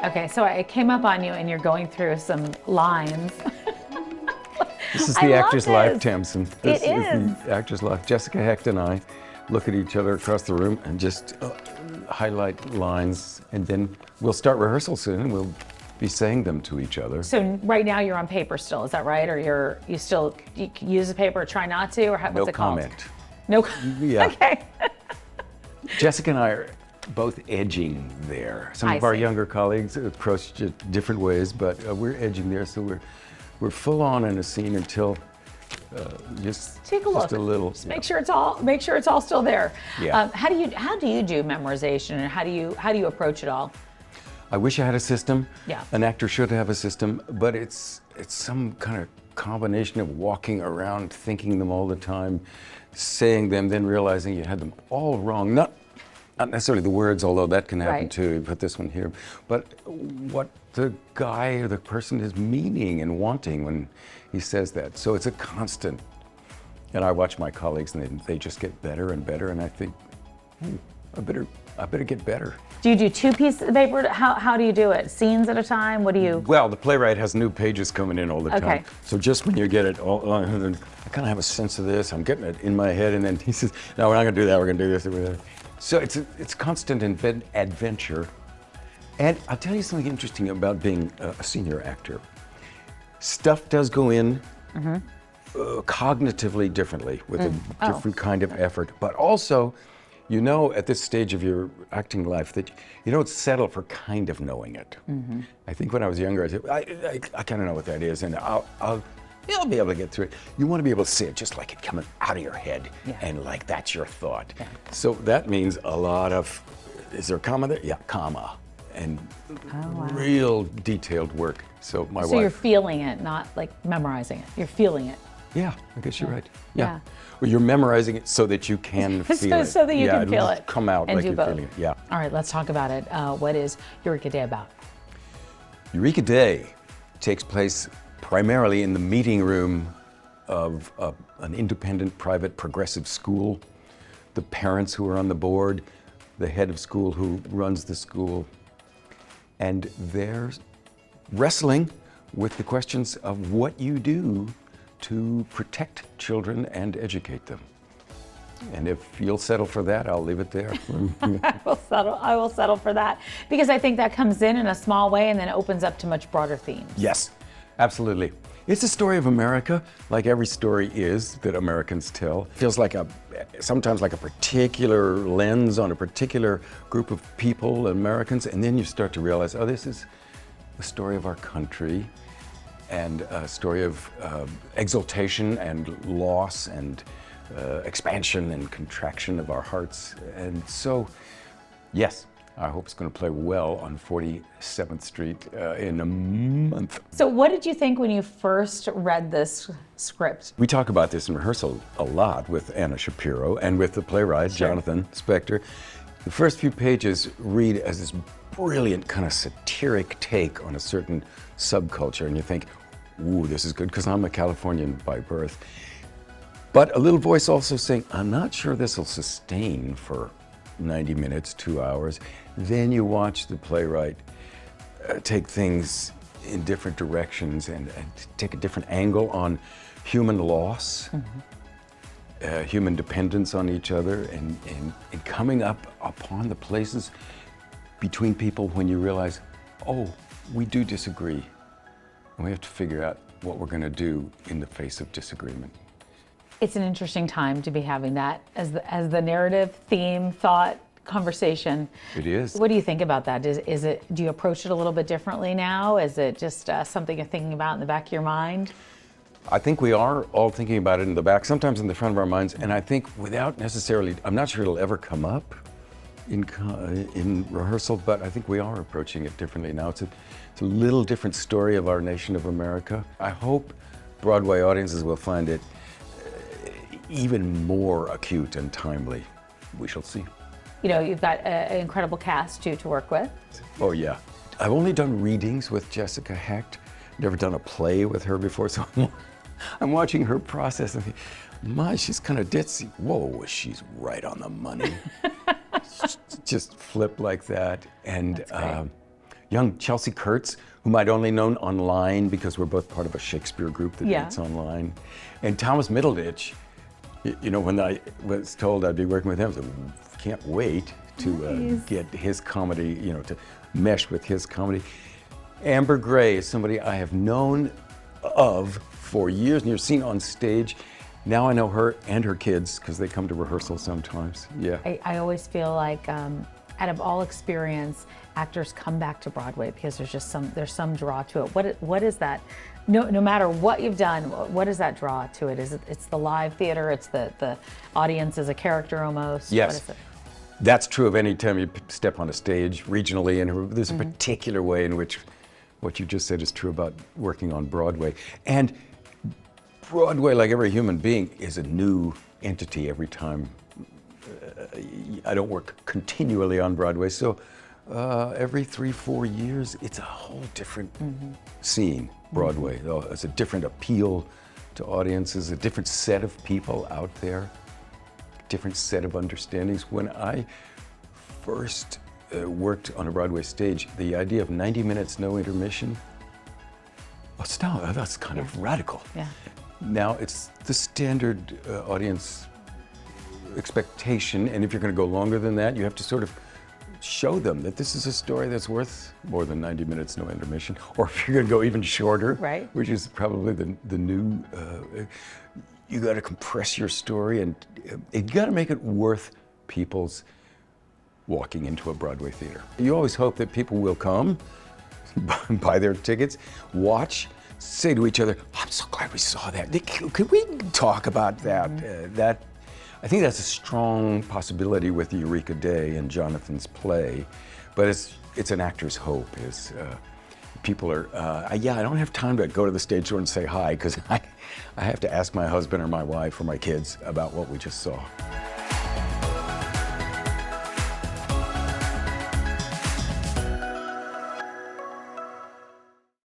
Okay, so I came up on you and you're going through some lines. This is I the love actor's life, this. Tamsen. This It is is. the actor's life. Jessica Hecht and I look at each other across the room and just highlight lines, and then we'll start rehearsal soon and we'll be saying them to each other. So right now you're on paper still, is that right? Or you still use the paper or try not to? Or what's No it called? comment. No Yeah. Okay. Jessica and I are both edging there. Some I of our see. younger colleagues approach it different ways, but we're edging there, so we're full on in a scene until just Take a look. just a little. Just make sure it's all still there. Yeah. How do you do memorization, and how do you approach it all? I wish I had a system. Yeah. An actor should have a system, but it's some kind of combination of walking around, thinking them all the time, saying them, then realizing you had them all wrong. Not necessarily the words, although that can happen Right. too. You put this one here, but what the guy or the person is meaning and wanting when he says that. So it's a constant. And I watch my colleagues, and they just get better and better. And I think, I better get better. Do you do 2 pieces of paper? How do you do it? Scenes at a time? What do you? Well, the playwright has new pages coming in all the time. Okay. So just when you get it all, I kind of have a sense of this. I'm getting it in my head, and then he says, "No, we're not going to do that. We're going to do this." Or that. So it's constant adventure. And I'll tell you something interesting about being a senior actor. Stuff does go in cognitively differently with a different kind of effort, but also, you know, at this stage of your acting life that you don't settle for kind of knowing it. I think when I was younger, I said, I kind of know what that is, and I'll be able to get through it. You want to be able to see it just like it coming out of your head, and like that's your thought. Yeah. So that means a lot of, is there a comma there? Yeah, comma. And real detailed work. So my So wife. you're feeling it, not like memorizing it. You're feeling it. Yeah, I guess you're right. Yeah. Well, you're memorizing it so that you can feel it. So that you can it'll feel just it. come out and like do you're both. feeling it. Yeah. All right, let's talk about it. What is Eureka Day about? Eureka Day takes place primarily in the meeting room of an independent, private, progressive school. The parents who are on the board, the head of school who runs the school, and they're wrestling with the questions of what you do to protect children and educate them. And if you'll settle for that, I'll leave it there. I will settle for that, because I think that comes in a small way and then opens up to much broader themes. Yes, absolutely. It's a story of America, like every story is that Americans tell. It feels like sometimes like a particular lens on a particular group of people, Americans, and then you start to realize, oh, this is the story of our country, and a story of exaltation and loss and expansion and contraction of our hearts. And so, yes, I hope it's going to play well on 47th Street in a month. So what did you think when you first read this script? We talk about this in rehearsal a lot with Anna Shapiro and with the playwright, Jonathan Spector. The first few pages read as this brilliant kind of satiric take on a certain subculture, and you think, ooh, this is good, because I'm a Californian by birth. But a little voice also saying, I'm not sure this will sustain for 90 minutes, 2 hours. Then you watch the playwright take things in different directions and take a different angle on human loss, human dependence on each other, and coming up upon the places between people when you realize, oh, we do disagree, and we have to figure out what we're going to do in the face of disagreement. It's an interesting time to be having that as the narrative, theme, thought, conversation. It is. What do you think about that? Is it? Do you approach it a little bit differently now? Is it just something you're thinking about in the back of your mind? I think we are all thinking about it in the back, sometimes in the front of our minds, and I think without necessarily, I'm not sure it'll ever come up in rehearsal, but I think we are approaching it differently now. It's a little different story of our nation of America. I hope Broadway audiences will find it even more acute and timely. We shall see. You know, you've got an incredible cast too to work with. Oh yeah. I've only done readings with Jessica Hecht. Never done a play with her before, so I'm watching her process and think, my, she's kind of ditzy. Whoa, she's right on the money. Just flip like that. And young Chelsea Kurtz, whom I'd only known online because we're both part of a Shakespeare group that Yeah. meets online. And Thomas Middleditch, you know, when I was told I'd be working with him, I said, can't wait to Nice. get his comedy, you know, to mesh with his comedy. Amber Gray is somebody I have known of for years and years, seen on stage. Now I know her and her kids because they come to rehearsal sometimes. Yeah. I always feel like out of all experience, actors come back to Broadway because there's some draw to it. What is that? No matter what you've done, what is that draw to it? It's the live theater? It's the audience as a character almost? Yes. What is it? That's true of any time you step on a stage regionally, and there's a particular way in which what you just said is true about working on Broadway. And Broadway, like every human being, is a new entity every time. I don't work continually on Broadway, so every 3-4 years, it's a whole different scene, Broadway. It's a different appeal to audiences, a different set of people out there, different set of understandings. When I first worked on a Broadway stage, the idea of 90 minutes, no intermission, that's kind of radical. Yeah. Now it's the standard audience expectation, and if you're going to go longer than that, you have to sort of show them that this is a story that's worth more than 90 minutes, no intermission. Or if you're going to go even shorter, Right. which is probably the new, you got to compress your story, and you got to make it worth people's walking into a Broadway theater. You always hope that people will come, buy their tickets, watch, say to each other, I'm so glad we saw that. Could we talk about that? I think that's a strong possibility with the Eureka Day and Jonathan's play, but it's an actor's hope. People are, I don't have time to go to the stage door and say hi, because I have to ask my husband or my wife or my kids about what we just saw.